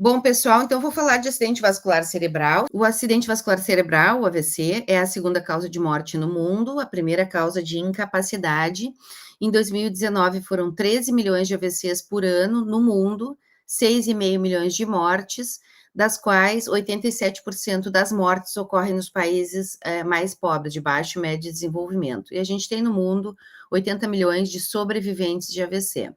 Bom, pessoal, então vou falar de acidente vascular cerebral. O acidente vascular cerebral, o AVC, é a segunda causa de morte no mundo, a primeira causa de incapacidade. Em 2019 foram 13 milhões de AVCs por ano no mundo, 6,5 milhões de mortes, das quais 87% das mortes ocorrem nos países mais pobres, de baixo e médio desenvolvimento. E a gente tem no mundo 80 milhões de sobreviventes de AVC.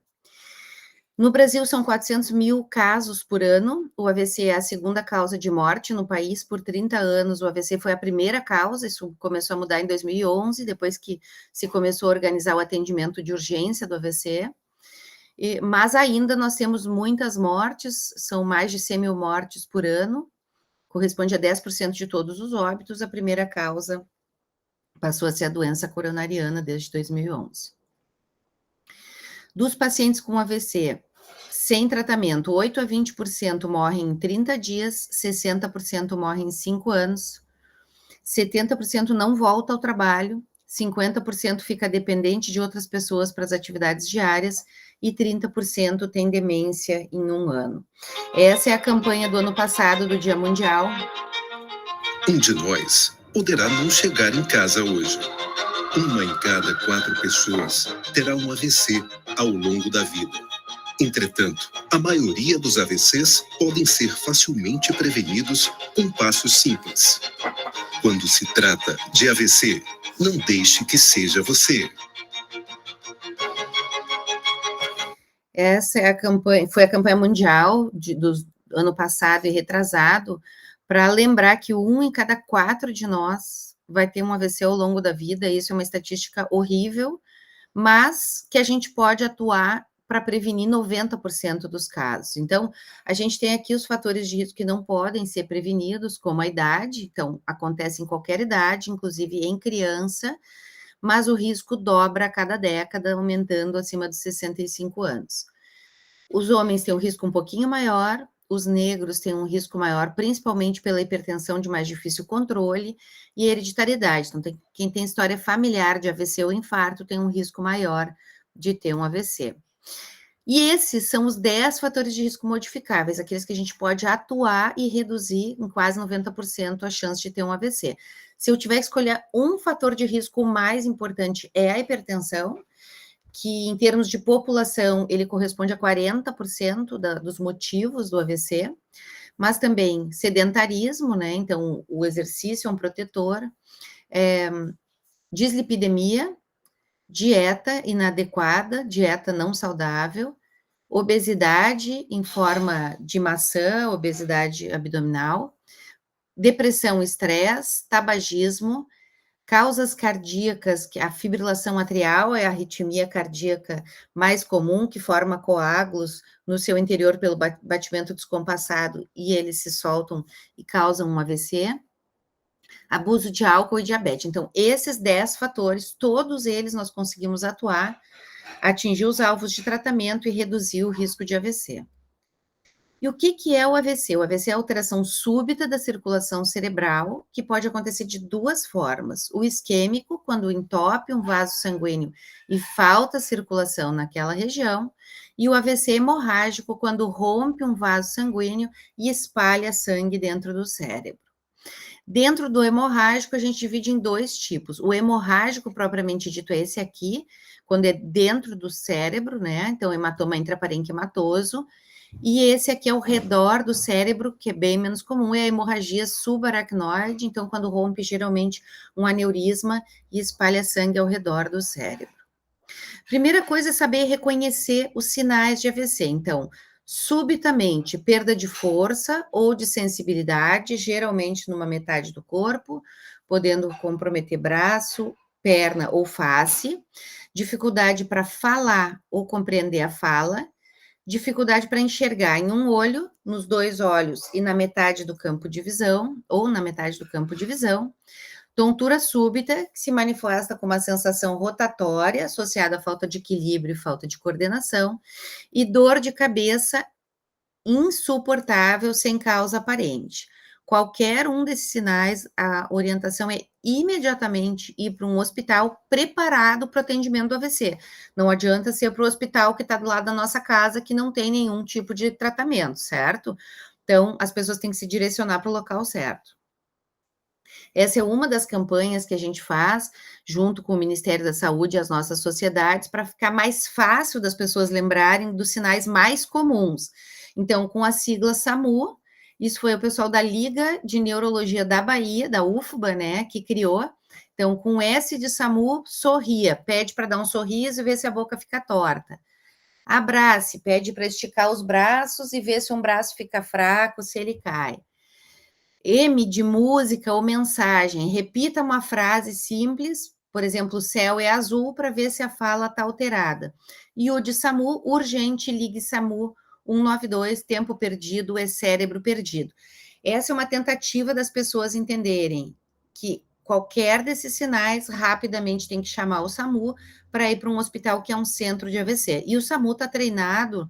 No Brasil, são 400 mil casos por ano. O AVC é a segunda causa de morte no país. Por 30 anos, o AVC foi a primeira causa. Isso começou a mudar em 2011, depois que se começou a organizar o atendimento de urgência do AVC. Mas ainda nós temos muitas mortes, são mais de 100 mil mortes por ano, corresponde a 10% de todos os óbitos. A primeira causa passou a ser a doença coronariana desde 2011. Dos pacientes com AVC, sem tratamento, 8 a 20% morrem em 30 dias, 60% morrem em 5 anos, 70% não volta ao trabalho, 50% fica dependente de outras pessoas para as atividades diárias e 30% tem demência em 1 ano. Essa é a campanha do ano passado do Dia Mundial. Um de nós poderá não chegar em casa hoje. Uma em cada 4 pessoas terá um AVC ao longo da vida. Entretanto, a maioria dos AVCs podem ser facilmente prevenidos com passos simples. Quando se trata de AVC, não deixe que seja você. Essa é a campanha, foi a campanha mundial do ano passado e retrasado, para lembrar que 1 em cada 4 de nós vai ter um AVC ao longo da vida. Isso é uma estatística horrível, mas que a gente pode atuar para prevenir 90% dos casos. Então, a gente tem aqui os fatores de risco que não podem ser prevenidos, como a idade. Então, acontece em qualquer idade, inclusive em criança, mas o risco dobra a cada década, aumentando acima dos 65 anos. Os homens têm um risco um pouquinho maior, os negros têm um risco maior, principalmente pela hipertensão de mais difícil controle e hereditariedade. Então, quem tem história familiar de AVC ou infarto tem um risco maior de ter um AVC. E esses são os 10 fatores de risco modificáveis, aqueles que a gente pode atuar e reduzir em quase 90% a chance de ter um AVC. Se eu tiver que escolher um fator de risco mais importante, é a hipertensão, que em termos de população, ele corresponde a 40% dos motivos do AVC, mas também sedentarismo, né? Então, o exercício é um protetor, dislipidemia, dieta inadequada, dieta não saudável, obesidade em forma de maçã, obesidade abdominal, depressão, estresse, tabagismo, causas cardíacas, que a fibrilação atrial é a arritmia cardíaca mais comum, que forma coágulos no seu interior pelo batimento descompassado, e eles se soltam e causam um AVC. Abuso de álcool e diabetes. Então, esses 10 fatores, todos eles nós conseguimos atuar, atingir os alvos de tratamento e reduzir o risco de AVC. E o que é o AVC? O AVC é a alteração súbita da circulação cerebral, que pode acontecer de 2 formas. O isquêmico, quando entope um vaso sanguíneo e falta circulação naquela região, e o AVC hemorrágico, quando rompe um vaso sanguíneo e espalha sangue dentro do cérebro. Dentro do hemorrágico, a gente divide em 2 tipos. O hemorrágico, propriamente dito, é esse aqui, quando é dentro do cérebro, né? Então, hematoma intraparenquimatoso. E esse aqui é ao redor do cérebro, que é bem menos comum, é a hemorragia subaracnoide. Então, quando rompe, geralmente, um aneurisma e espalha sangue ao redor do cérebro. Primeira coisa é saber reconhecer os sinais de AVC. Então, subitamente, perda de força ou de sensibilidade, geralmente numa metade do corpo, podendo comprometer braço, perna ou face, dificuldade para falar ou compreender a fala, dificuldade para enxergar em um olho, nos 2 olhos e na metade do campo de visão, ou na metade do campo de visão, tontura súbita, que se manifesta com uma sensação rotatória associada à falta de equilíbrio e falta de coordenação, e dor de cabeça insuportável sem causa aparente. Qualquer um desses sinais, a orientação é imediatamente ir para um hospital preparado para o atendimento do AVC. Não adianta ser para o hospital que está do lado da nossa casa, que não tem nenhum tipo de tratamento, certo? Então, as pessoas têm que se direcionar para o local certo. Essa é uma das campanhas que a gente faz, junto com o Ministério da Saúde e as nossas sociedades, para ficar mais fácil das pessoas lembrarem dos sinais mais comuns. Então, com a sigla SAMU, isso foi o pessoal da Liga de Neurologia da Bahia, da UFBA, né, que criou. Então, com S de SAMU, sorria, pede para dar um sorriso e ver se a boca fica torta. Abrace, pede para esticar os braços e ver se um braço fica fraco, se ele cai. M de música ou mensagem, repita uma frase simples, por exemplo, o céu é azul, para ver se a fala está alterada. E o de SAMU, urgente, ligue SAMU 192, tempo perdido é cérebro perdido. Essa é uma tentativa das pessoas entenderem que qualquer desses sinais rapidamente tem que chamar o SAMU para ir para um hospital que é um centro de AVC. E o SAMU está treinado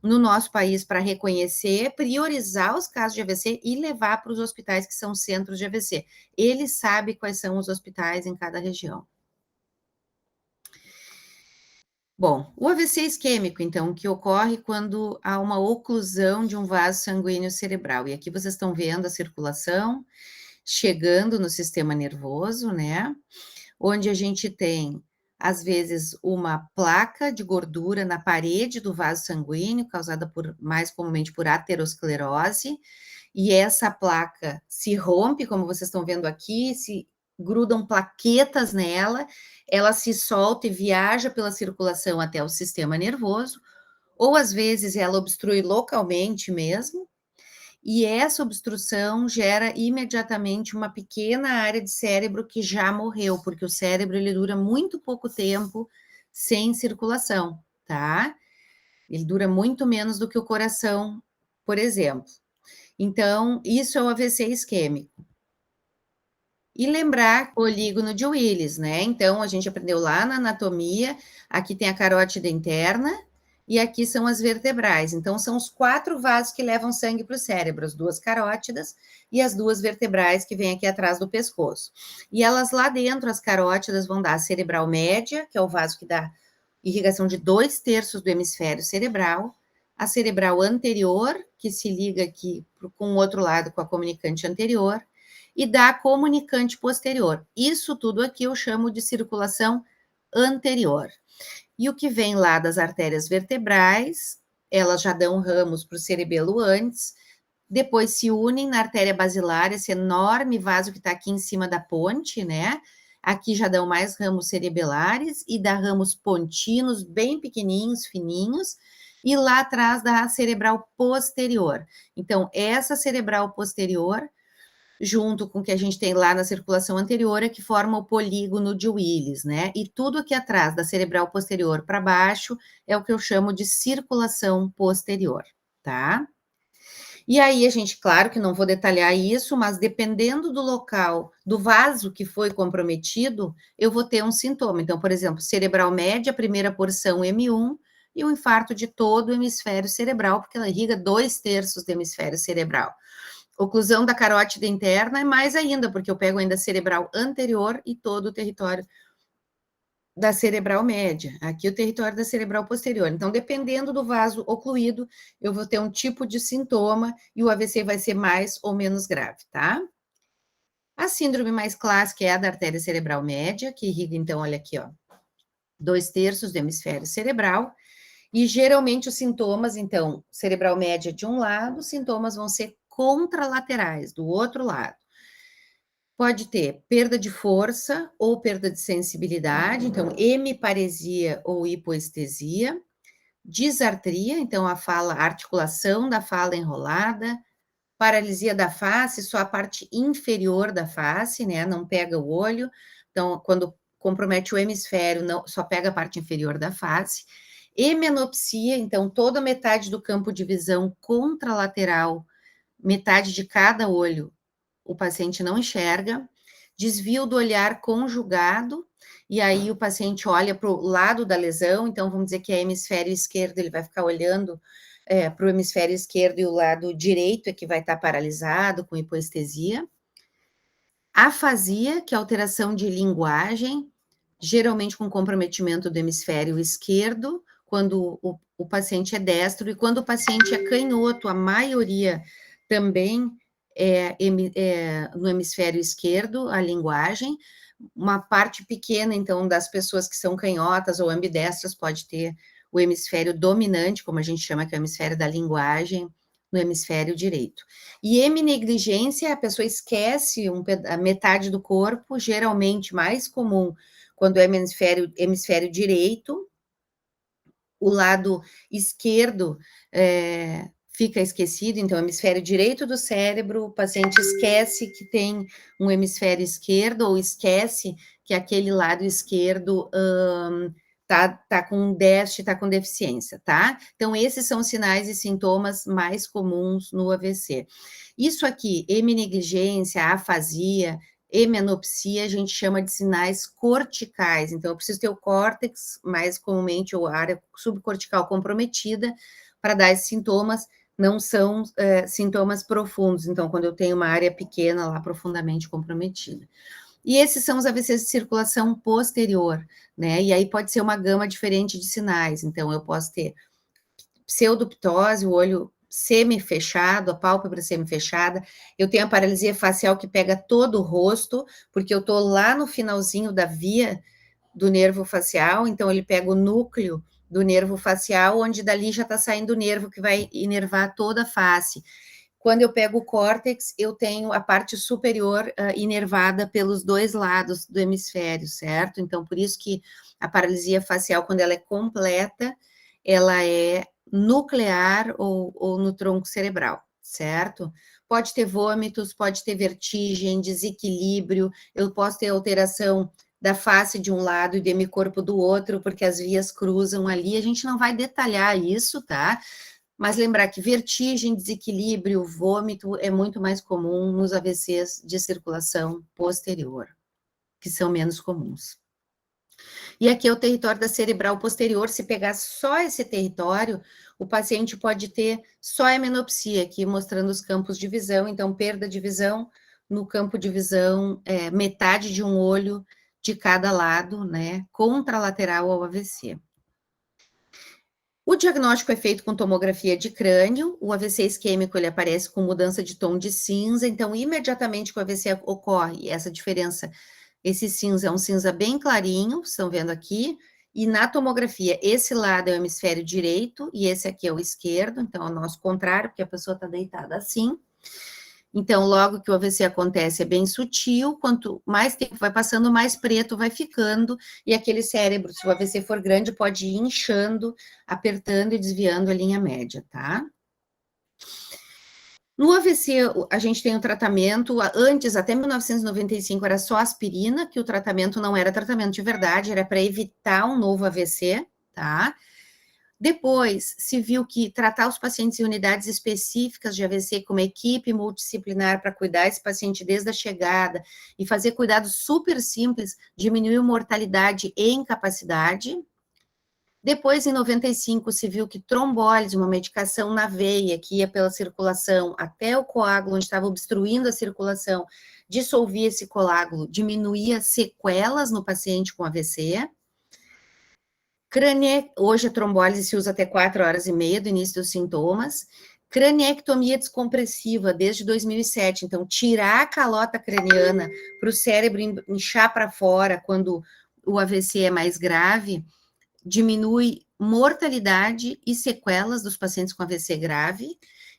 no nosso país para reconhecer, priorizar os casos de AVC e levar para os hospitais que são centros de AVC. Ele sabe quais são os hospitais em cada região. Bom, o AVC isquêmico, então, que ocorre quando há uma oclusão de um vaso sanguíneo cerebral. E aqui vocês estão vendo a circulação chegando no sistema nervoso, né? Onde a gente tem, às vezes, uma placa de gordura na parede do vaso sanguíneo, causada mais comumente por aterosclerose, e essa placa se rompe, como vocês estão vendo aqui, se grudam plaquetas nela, ela se solta e viaja pela circulação até o sistema nervoso, ou às vezes ela obstrui localmente mesmo, e essa obstrução gera imediatamente uma pequena área de cérebro que já morreu, porque o cérebro ele dura muito pouco tempo sem circulação, tá? Ele dura muito menos do que o coração, por exemplo. Então, isso é o AVC isquêmico. E lembrar o polígono de Willis, né? Então, a gente aprendeu lá na anatomia, aqui tem a carótida interna, e aqui são as vertebrais. Então, são os 4 vasos que levam sangue para o cérebro, as 2 carótidas e as 2 vertebrais que vêm aqui atrás do pescoço. E elas lá dentro, as carótidas, vão dar a cerebral média, que é o vaso que dá irrigação de 2/3 do hemisfério cerebral, a cerebral anterior, que se liga aqui com o outro lado com a comunicante anterior, e da comunicante posterior. Isso tudo aqui eu chamo de circulação anterior. E o que vem lá das artérias vertebrais, elas já dão ramos para o cerebelo antes, depois se unem na artéria basilar, esse enorme vaso que está aqui em cima da ponte, né? Aqui já dão mais ramos cerebelares e dá ramos pontinos, bem pequenininhos, fininhos, e lá atrás dá a cerebral posterior. Então, essa cerebral posterior, junto com o que a gente tem lá na circulação anterior, é que forma o polígono de Willis, né? E tudo aqui atrás da cerebral posterior para baixo é o que eu chamo de circulação posterior, tá? E aí a gente, claro que não vou detalhar isso, mas dependendo do local, do vaso que foi comprometido, eu vou ter um sintoma. Então, por exemplo, cerebral média, primeira porção M1, e um infarto de todo o hemisfério cerebral, porque ela irriga 2/3 do hemisfério cerebral. Oclusão da carótida interna é mais ainda, porque eu pego ainda a cerebral anterior e todo o território da cerebral média. Aqui o território da cerebral posterior. Então, dependendo do vaso ocluído, eu vou ter um tipo de sintoma e o AVC vai ser mais ou menos grave, tá? A síndrome mais clássica é a da artéria cerebral média, que irriga, então, olha aqui, ó, 2/3 do hemisfério cerebral. E geralmente os sintomas, então, cerebral média de um lado, os sintomas vão ser contralaterais, do outro lado. Pode ter perda de força ou perda de sensibilidade, então hemiparesia ou hipoestesia, disartria, então a articulação da fala enrolada, paralisia da face, só a parte inferior da face, né, não pega o olho, então quando compromete o hemisfério, não, só pega a parte inferior da face, hemenopsia, então toda metade do campo de visão contralateral, metade de cada olho, o paciente não enxerga, desvio do olhar conjugado, e aí o paciente olha para o lado da lesão, então vamos dizer que é hemisfério esquerdo, ele vai ficar olhando para o hemisfério esquerdo e o lado direito é que vai estar paralisado, com hipoestesia. Afasia, que é alteração de linguagem, geralmente com comprometimento do hemisfério esquerdo, quando o paciente é destro, e quando o paciente é canhoto, a maioria também no hemisfério esquerdo, a linguagem. Uma parte pequena, então, das pessoas que são canhotas ou ambidestras pode ter o hemisfério dominante, como a gente chama, que é o hemisfério da linguagem, no hemisfério direito. E heminegligência, a pessoa esquece a metade do corpo, geralmente mais comum quando é hemisfério direito, o lado esquerdo fica esquecido, então, o hemisfério direito do cérebro, o paciente esquece que tem um hemisfério esquerdo, ou esquece que aquele lado esquerdo tá com déficit, tá com deficiência, tá? Então, esses são os sinais e sintomas mais comuns no AVC. Isso aqui, heminegligência, afasia, hemenopsia, a gente chama de sinais corticais. Então, eu preciso ter o córtex, mais comumente, ou a área subcortical comprometida, para dar esses sintomas. Não são sintomas profundos. Então, quando eu tenho uma área pequena lá, profundamente comprometida. E esses são os AVCs de circulação posterior, né? E aí pode ser uma gama diferente de sinais. Então, eu posso ter pseudoptose, o olho semi-fechado, a pálpebra semi-fechada. Eu tenho a paralisia facial que pega todo o rosto, porque eu estou lá no finalzinho da via do nervo facial, então ele pega o núcleo do nervo facial, onde dali já está saindo o nervo que vai inervar toda a face. Quando eu pego o córtex, eu tenho a parte superior inervada pelos dois lados do hemisfério, certo? Então, por isso que a paralisia facial, quando ela é completa, ela é nuclear ou no tronco cerebral, certo? Pode ter vômitos, pode ter vertigem, desequilíbrio, eu posso ter alteração da face de um lado e do hemicorpo do outro, porque as vias cruzam ali, a gente não vai detalhar isso, tá? Mas lembrar que vertigem, desequilíbrio, vômito é muito mais comum nos AVCs de circulação posterior, que são menos comuns. E aqui é o território da cerebral posterior. Se pegar só esse território, o paciente pode ter só hemenopsia, aqui mostrando os campos de visão. Então, perda de visão, no campo de visão, metade de um olho de cada lado, né, contralateral ao AVC. O diagnóstico é feito com tomografia de crânio, o AVC isquêmico ele aparece com mudança de tom de cinza, então imediatamente que o AVC ocorre, essa diferença, esse cinza é um cinza bem clarinho, estão vendo aqui, e na tomografia, esse lado é o hemisfério direito e esse aqui é o esquerdo, então é o nosso contrário, porque a pessoa está deitada assim. Então, logo que o AVC acontece, é bem sutil, quanto mais tempo vai passando, mais preto vai ficando, e aquele cérebro, se o AVC for grande, pode ir inchando, apertando e desviando a linha média, tá? No AVC, a gente tem um tratamento, antes, até 1995, era só aspirina, que o tratamento não era tratamento de verdade, era para evitar um novo AVC, tá? Depois, se viu que tratar os pacientes em unidades específicas de AVC, com uma equipe multidisciplinar para cuidar esse paciente desde a chegada e fazer cuidados super simples, diminuiu mortalidade e incapacidade. Depois, em 95, se viu que trombólise, uma medicação na veia que ia pela circulação até o coágulo, onde estava obstruindo a circulação, dissolvia esse coágulo, diminuía sequelas no paciente com AVC. Hoje a trombólise se usa até 4 horas e meia do início dos sintomas. Craniectomia descompressiva desde 2007, então tirar a calota craniana para o cérebro inchar para fora quando o AVC é mais grave, diminui mortalidade e sequelas dos pacientes com AVC grave.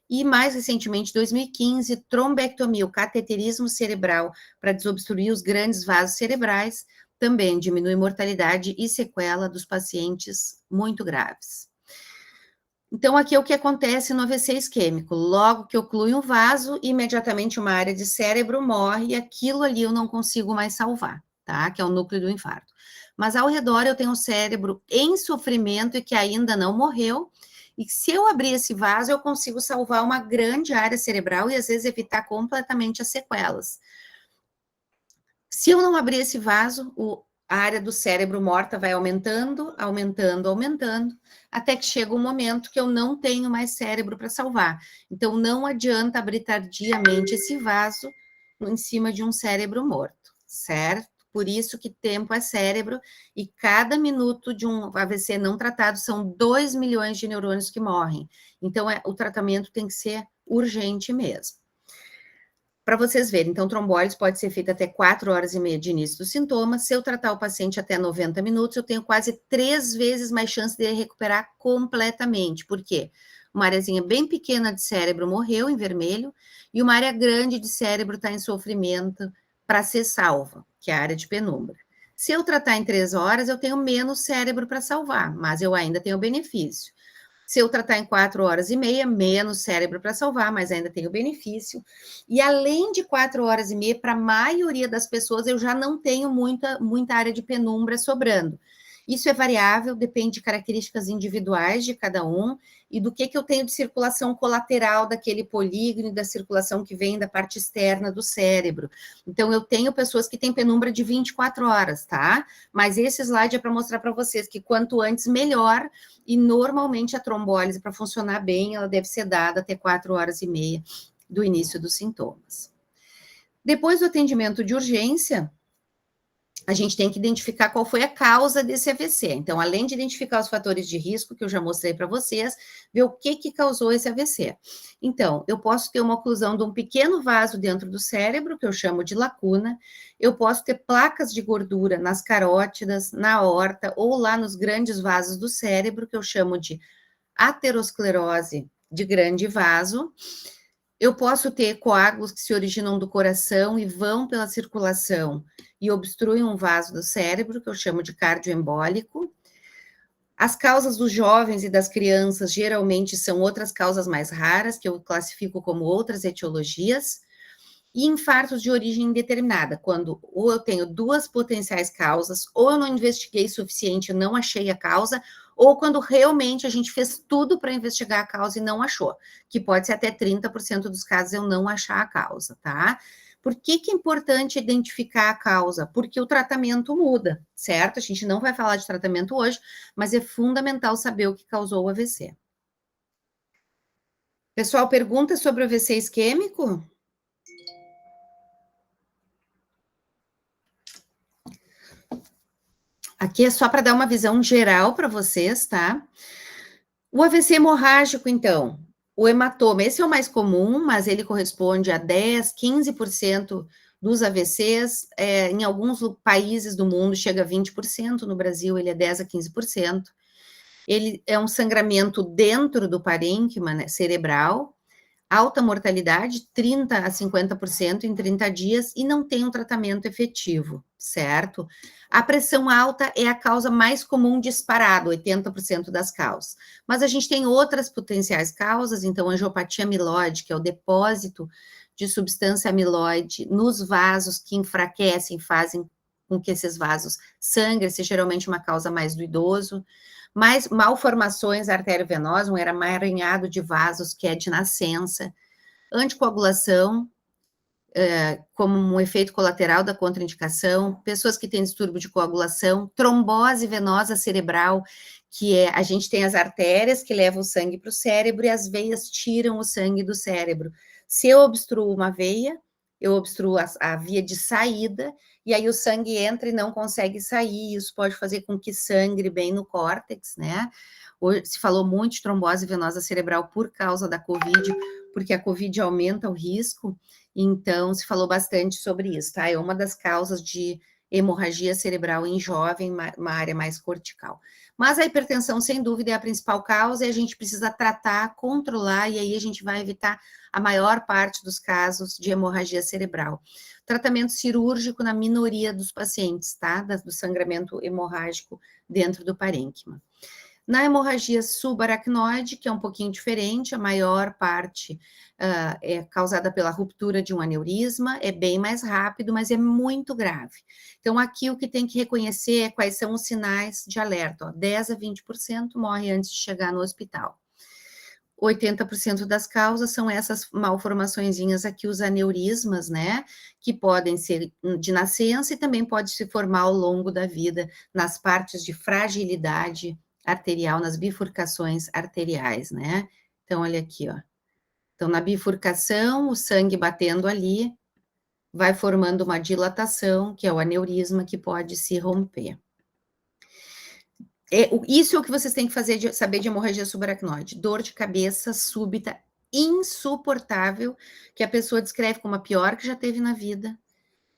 E mais recentemente, 2015, trombectomia, o cateterismo cerebral para desobstruir os grandes vasos cerebrais, também diminui mortalidade e sequela dos pacientes muito graves. Então, aqui é o que acontece no AVC isquêmico. Logo que oclui um vaso, imediatamente uma área de cérebro morre e aquilo ali eu não consigo mais salvar, tá? Que é o núcleo do infarto. Mas ao redor eu tenho um cérebro em sofrimento e que ainda não morreu, e se eu abrir esse vaso, eu consigo salvar uma grande área cerebral e às vezes evitar completamente as sequelas. Se eu não abrir esse vaso, a área do cérebro morta vai aumentando, aumentando, aumentando, até que chega um momento que eu não tenho mais cérebro para salvar. Então, não adianta abrir tardiamente esse vaso em cima de um cérebro morto, certo? Por isso que tempo é cérebro, e cada minuto de um AVC não tratado são 2 milhões de neurônios que morrem. Então, o tratamento tem que ser urgente mesmo. Para vocês verem, então, trombólise pode ser feita até 4 horas e meia de início dos sintomas. Se eu tratar o paciente até 90 minutos, eu tenho quase 3 vezes mais chance de ele recuperar completamente. Por quê? Uma areazinha bem pequena de cérebro morreu em vermelho e uma área grande de cérebro está em sofrimento para ser salva, que é a área de penumbra. Se eu tratar em 3 horas, eu tenho menos cérebro para salvar, mas eu ainda tenho benefício. Se eu tratar em 4 horas e meia, menos cérebro para salvar, mas ainda tenho benefício. E além de 4 horas e meia, para a maioria das pessoas, eu já não tenho muita área de penumbra sobrando. Isso é variável, depende de características individuais de cada um e do que eu tenho de circulação colateral daquele polígono, da circulação que vem da parte externa do cérebro. Então, eu tenho pessoas que têm penumbra de 24 horas, tá? Mas esse slide é para mostrar para vocês que quanto antes, melhor, e normalmente a trombólise, para funcionar bem, ela deve ser dada até 4 horas e meia do início dos sintomas. Depois do atendimento de urgência, a gente tem que identificar qual foi a causa desse AVC. Então, além de identificar os fatores de risco, que eu já mostrei para vocês, ver o que causou esse AVC. Então, eu posso ter uma oclusão de um pequeno vaso dentro do cérebro, que eu chamo de lacuna, eu posso ter placas de gordura nas carótidas, na aorta, ou lá nos grandes vasos do cérebro, que eu chamo de aterosclerose de grande vaso. Eu posso ter coágulos que se originam do coração e vão pela circulação e obstruem um vaso do cérebro, que eu chamo de cardioembólico. As causas dos jovens e das crianças geralmente são outras causas mais raras, que eu classifico como outras etiologias. E infartos de origem indeterminada, quando ou eu tenho duas potenciais causas, ou eu não investiguei suficiente e não achei a causa, ou quando realmente a gente fez tudo para investigar a causa e não achou, que pode ser até 30% dos casos eu não achar a causa, tá? Por que é importante identificar a causa? Porque o tratamento muda, certo? A gente não vai falar de tratamento hoje, mas é fundamental saber o que causou o AVC. Pessoal, pergunta sobre o AVC isquêmico? Aqui é só para dar uma visão geral para vocês, tá? O AVC hemorrágico, então, o hematoma, esse é o mais comum, mas ele corresponde a 10, 15% dos AVCs, em alguns países do mundo chega a 20%, no Brasil ele é 10 a 15%. Ele é um sangramento dentro do parênquima, né, cerebral, alta mortalidade, 30 a 50% em 30 dias, e não tem um tratamento efetivo, certo? A pressão alta é a causa mais comum disparado, 80% das causas. Mas a gente tem outras potenciais causas, então, angiopatia amiloide, que é o depósito de substância amiloide nos vasos que enfraquecem, fazem com que esses vasos sangrem, essa é geralmente uma causa mais do idoso. Mais malformações arteriovenosas, um emaranhado de vasos que é de nascença, anticoagulação, como um efeito colateral da contraindicação, pessoas que têm distúrbio de coagulação, trombose venosa cerebral, que é, a gente tem as artérias que levam o sangue para o cérebro e as veias tiram o sangue do cérebro. Se eu obstruo uma veia, eu obstruo a via de saída, e aí o sangue entra e não consegue sair, isso pode fazer com que sangre bem no córtex, né? Hoje se falou muito de trombose venosa cerebral por causa da Covid, porque a Covid aumenta o risco, então se falou bastante sobre isso, tá? É uma das causas de hemorragia cerebral em jovem, uma área mais cortical. Mas a hipertensão, sem dúvida, é a principal causa e a gente precisa tratar, controlar, e aí a gente vai evitar a maior parte dos casos de hemorragia cerebral. Tratamento cirúrgico na minoria dos pacientes, tá? Do sangramento hemorrágico dentro do parênquima. Na hemorragia subaracnoide, que é um pouquinho diferente, a maior parte é causada pela ruptura de um aneurisma, é bem mais rápido, mas é muito grave. Então, aqui o que tem que reconhecer é quais são os sinais de alerta. 10 a 20% morre antes de chegar no hospital. 80% das causas são essas malformaçõezinhas aqui, os aneurismas, né, que podem ser de nascença e também pode se formar ao longo da vida, nas partes de fragilidade arterial, nas bifurcações arteriais, né? Então, olha aqui, ó. Então, na bifurcação, o sangue batendo ali, vai formando uma dilatação, que é o aneurisma, que pode se romper. Isso é o que vocês têm que fazer, saber de hemorragia subaracnoide. Dor de cabeça súbita insuportável, que a pessoa descreve como a pior que já teve na vida,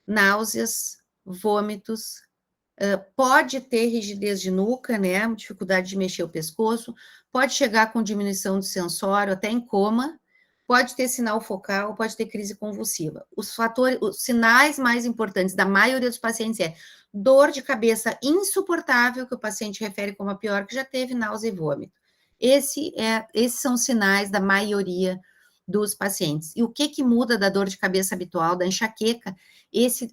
náuseas, vômitos, pode ter rigidez de nuca, né, dificuldade de mexer o pescoço, pode chegar com diminuição do sensório, até em coma, pode ter sinal focal, pode ter crise convulsiva. Os sinais mais importantes da maioria dos pacientes é dor de cabeça insuportável, que o paciente refere como a pior que já teve, náusea e vômito. Esses são os sinais da maioria dos pacientes. E o que muda da dor de cabeça habitual, da enxaqueca?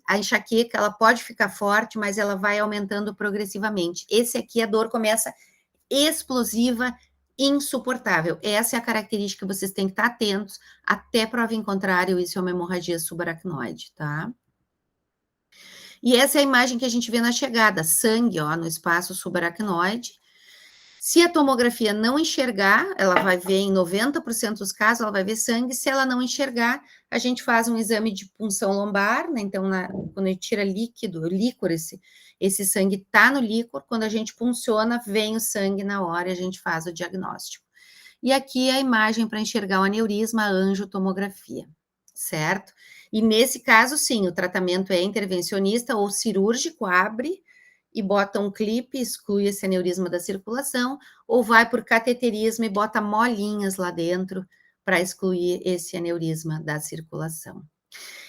A enxaqueca, ela pode ficar forte, mas ela vai aumentando progressivamente. Esse aqui, a dor começa explosiva, insuportável. Essa é a característica que vocês têm que estar atentos, até prova em contrário, isso é uma hemorragia subaracnoide, tá? E essa é a imagem que a gente vê na chegada, sangue, ó, no espaço subaracnoide. Se a tomografia não enxergar, ela vai ver em 90% dos casos, ela vai ver sangue. Se ela não enxergar, a gente faz um exame de punção lombar, né? Então, quando a gente tira líquor, esse sangue está no líquor, quando a gente punciona, vem o sangue na hora e a gente faz o diagnóstico. E aqui a imagem para enxergar o aneurisma, a angiotomografia, certo? E nesse caso, sim, o tratamento é intervencionista ou cirúrgico, abre e bota um clipe, exclui esse aneurisma da circulação, ou vai por cateterismo e bota molinhas lá dentro para excluir esse aneurisma da circulação.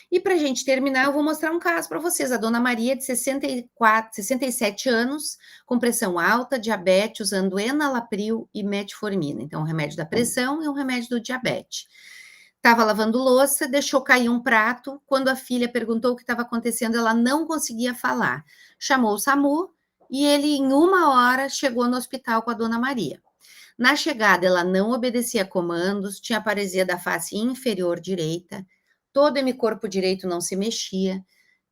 E para a gente terminar, eu vou mostrar um caso para vocês. A dona Maria, de 67 anos, com pressão alta, diabetes, usando enalapril e metformina. Então, um remédio da pressão e um remédio do diabetes. Estava lavando louça, deixou cair um prato. Quando a filha perguntou o que estava acontecendo, ela não conseguia falar. Chamou o SAMU e ele, em 1 hora, chegou no hospital com a dona Maria. Na chegada, ela não obedecia a comandos, tinha paralisia da face inferior direita, todo o hemicorpo direito não se mexia,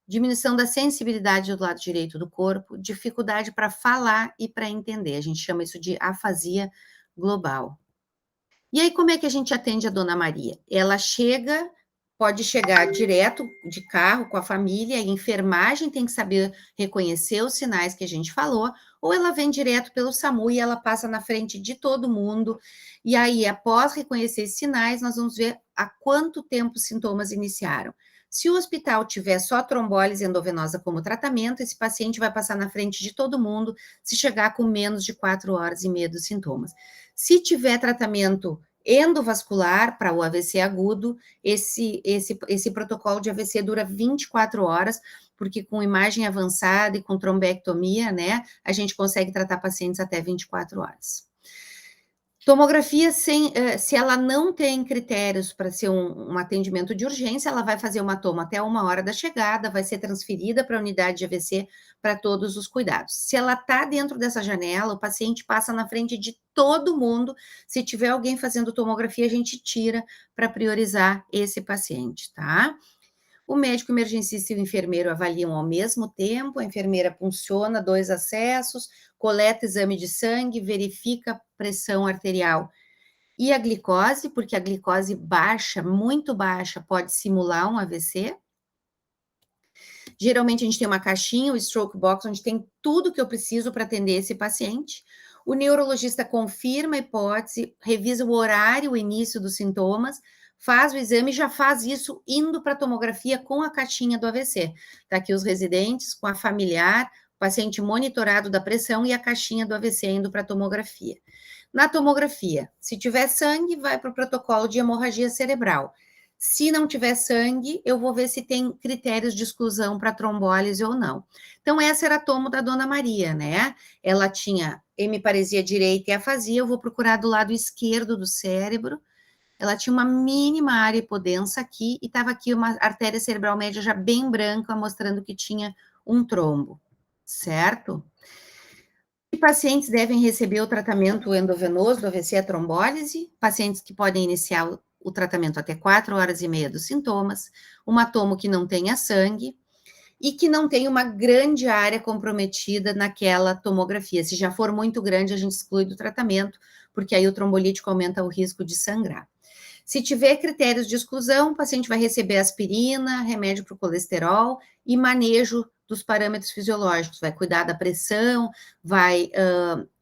diminuição da sensibilidade do lado direito do corpo, dificuldade para falar e para entender. A gente chama isso de afasia global. E aí, como é que a gente atende a dona Maria? Ela pode chegar direto de carro com a família, a enfermagem tem que saber reconhecer os sinais que a gente falou, ou ela vem direto pelo SAMU e ela passa na frente de todo mundo. E aí, após reconhecer esses sinais, nós vamos ver há quanto tempo os sintomas iniciaram. Se o hospital tiver só trombólise endovenosa como tratamento, esse paciente vai passar na frente de todo mundo se chegar com menos de 4 horas e meia dos sintomas. Se tiver tratamento endovascular para o AVC agudo, esse protocolo de AVC dura 24 horas, porque com imagem avançada e com trombectomia, né, a gente consegue tratar pacientes até 24 horas. Tomografia, se ela não tem critérios para ser um atendimento de urgência, ela vai fazer uma toma até 1 hora da chegada, vai ser transferida para a unidade de AVC para todos os cuidados. Se ela está dentro dessa janela, o paciente passa na frente de todo mundo. Se tiver alguém fazendo tomografia, a gente tira para priorizar esse paciente, tá? O médico emergencista e o enfermeiro avaliam ao mesmo tempo, a enfermeira punciona 2 acessos, coleta exame de sangue, verifica a pressão arterial e a glicose, porque a glicose baixa, muito baixa, pode simular um AVC. Geralmente a gente tem uma caixinha, o stroke box, onde tem tudo que eu preciso para atender esse paciente. O neurologista confirma a hipótese, revisa o horário, o início dos sintomas, faz o exame e já faz isso indo para a tomografia com a caixinha do AVC. Está aqui os residentes, com a familiar, o paciente monitorado da pressão e a caixinha do AVC indo para a tomografia. Na tomografia, se tiver sangue, vai para o protocolo de hemorragia cerebral. Se não tiver sangue, eu vou ver se tem critérios de exclusão para trombólise ou não. Então, essa era a tomo da dona Maria, né? Ela tinha hemiparesia direita e afasia, eu vou procurar do lado esquerdo do cérebro. Ela tinha uma mínima área hipodensa aqui e estava aqui uma artéria cerebral média já bem branca, mostrando que tinha um trombo, certo? E pacientes devem receber o tratamento endovenoso do AVC, a trombólise, pacientes que podem iniciar o tratamento até 4 horas e meia dos sintomas, uma tomo que não tenha sangue e que não tenha uma grande área comprometida naquela tomografia. Se já for muito grande, a gente exclui do tratamento, porque aí o trombolítico aumenta o risco de sangrar. Se tiver critérios de exclusão, o paciente vai receber aspirina, remédio para o colesterol e manejo dos parâmetros fisiológicos, vai cuidar da pressão, vai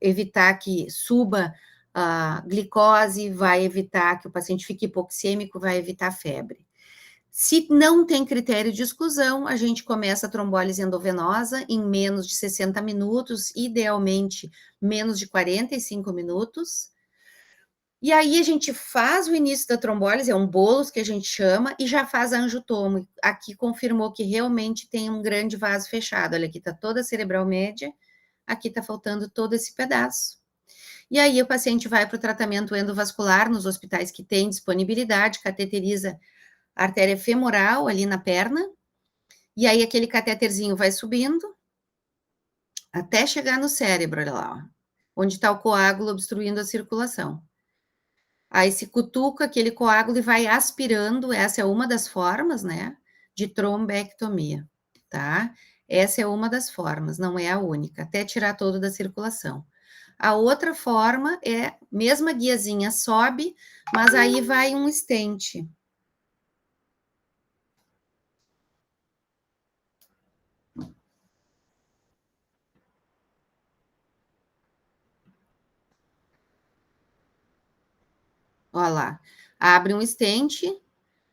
evitar que suba a glicose, vai evitar que o paciente fique hipoxêmico, vai evitar febre. Se não tem critério de exclusão, a gente começa a trombólise endovenosa em menos de 60 minutos, idealmente menos de 45 minutos. E aí a gente faz o início da trombólise, é um bolos que a gente chama, e já faz a angiotomo. Aqui confirmou que realmente tem um grande vaso fechado. Olha, aqui está toda a cerebral média, aqui está faltando todo esse pedaço. E aí o paciente vai para o tratamento endovascular nos hospitais que têm disponibilidade, cateteriza a artéria femoral ali na perna, e aí aquele catéterzinho vai subindo até chegar no cérebro, olha lá, ó, onde está o coágulo obstruindo a circulação. Aí se cutuca aquele coágulo e vai aspirando, essa é uma das formas, né, de trombectomia, tá? Essa é uma das formas, não é a única, até tirar todo da circulação. A outra forma é, mesma guiazinha sobe, mas aí vai um estente. Olha lá, abre um estente,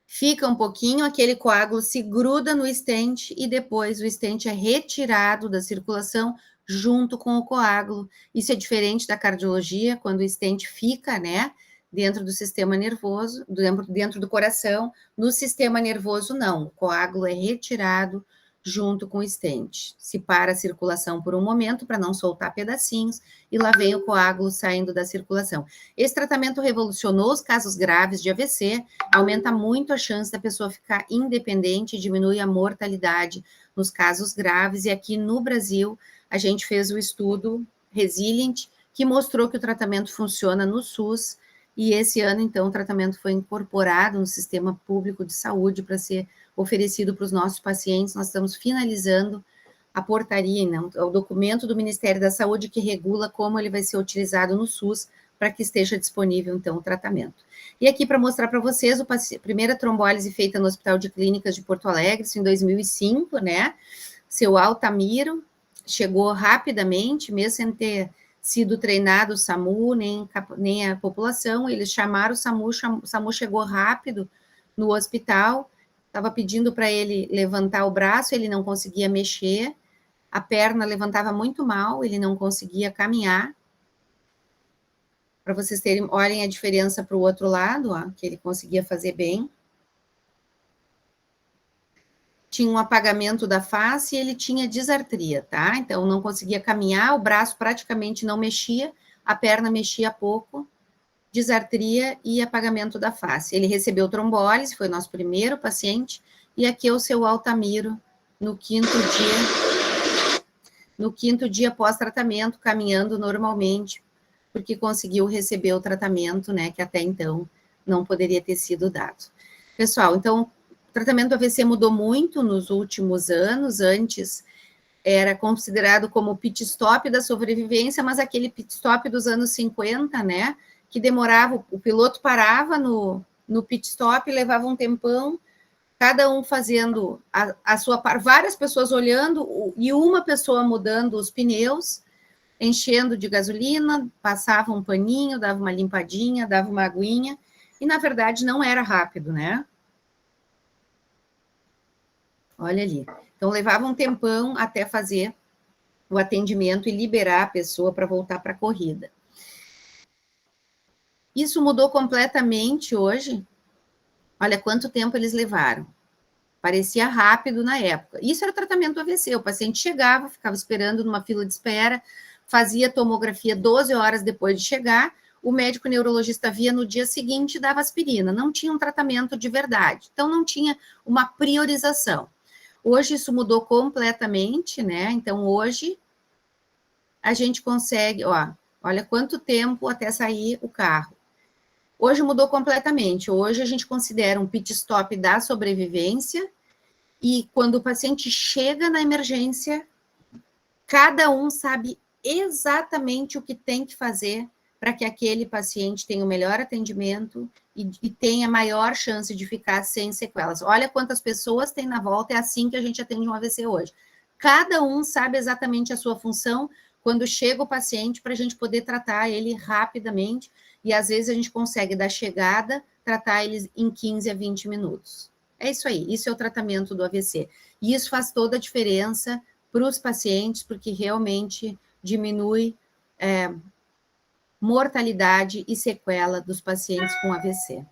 fica um pouquinho, aquele coágulo se gruda no estente e depois o estente é retirado da circulação junto com o coágulo. Isso é diferente da cardiologia, quando o estente fica, né, dentro do sistema nervoso, dentro do coração. No sistema nervoso, não. O coágulo é retirado junto com o estente. Se para a circulação por um momento para não soltar pedacinhos e lá vem o coágulo saindo da circulação. Esse tratamento revolucionou os casos graves de AVC, aumenta muito a chance da pessoa ficar independente, diminui a mortalidade nos casos graves. E aqui no Brasil, a gente fez o estudo Resilient, que mostrou que o tratamento funciona no SUS, e esse ano, então, o tratamento foi incorporado no sistema público de saúde para ser oferecido para os nossos pacientes. Nós estamos finalizando a portaria, né, o documento do Ministério da Saúde que regula como ele vai ser utilizado no SUS para que esteja disponível, então, o tratamento. E aqui, para mostrar para vocês, a primeira trombólise feita no Hospital de Clínicas de Porto Alegre, isso em 2005, né, seu Altamiro, chegou rapidamente, mesmo sem ter sido treinado o SAMU, nem a população, eles chamaram o SAMU chegou rápido no hospital, estava pedindo para ele levantar o braço, ele não conseguia mexer, a perna levantava muito mal, ele não conseguia caminhar. Para vocês terem, olhem a diferença para o outro lado, ó, que ele conseguia fazer bem. Tinha um apagamento da face e ele tinha disartria, tá? Então, não conseguia caminhar, o braço praticamente não mexia, a perna mexia pouco, disartria e apagamento da face. Ele recebeu trombólise, foi nosso primeiro paciente, e aqui é o seu Altamiro, no quinto dia pós-tratamento, caminhando normalmente, porque conseguiu receber o tratamento, né, que até então não poderia ter sido dado. Pessoal, então, o tratamento do AVC mudou muito nos últimos anos. Antes era considerado como o pit stop da sobrevivência, mas aquele pit stop dos anos 50, né, que demorava, o piloto parava no pit stop, levava um tempão, cada um fazendo a sua parte, várias pessoas olhando e uma pessoa mudando os pneus, enchendo de gasolina, passava um paninho, dava uma limpadinha, dava uma aguinha, e na verdade não era rápido, né? Olha ali. Então, levava um tempão até fazer o atendimento e liberar a pessoa para voltar para a corrida. Isso mudou completamente hoje. Olha quanto tempo eles levaram. Parecia rápido na época. Isso era tratamento do AVC. O paciente chegava, ficava esperando numa fila de espera, fazia tomografia 12 horas depois de chegar, o médico neurologista via no dia seguinte e dava aspirina. Não tinha um tratamento de verdade. Então, não tinha uma priorização. Hoje isso mudou completamente, né? Então, hoje a gente consegue, ó, olha quanto tempo até sair o carro. Hoje mudou completamente. Hoje a gente considera um pit stop da sobrevivência e quando o paciente chega na emergência, cada um sabe exatamente o que tem que fazer para que aquele paciente tenha o melhor atendimento e tenha maior chance de ficar sem sequelas. Olha quantas pessoas tem na volta, é assim que a gente atende um AVC hoje. Cada um sabe exatamente a sua função. quando chega o paciente, para a gente poder tratar ele rapidamente, e às vezes a gente consegue, da chegada, tratar eles em 15 a 20 minutos. É isso aí, isso é o tratamento do AVC. E isso faz toda a diferença para os pacientes, porque realmente diminui mortalidade e sequela dos pacientes com AVC.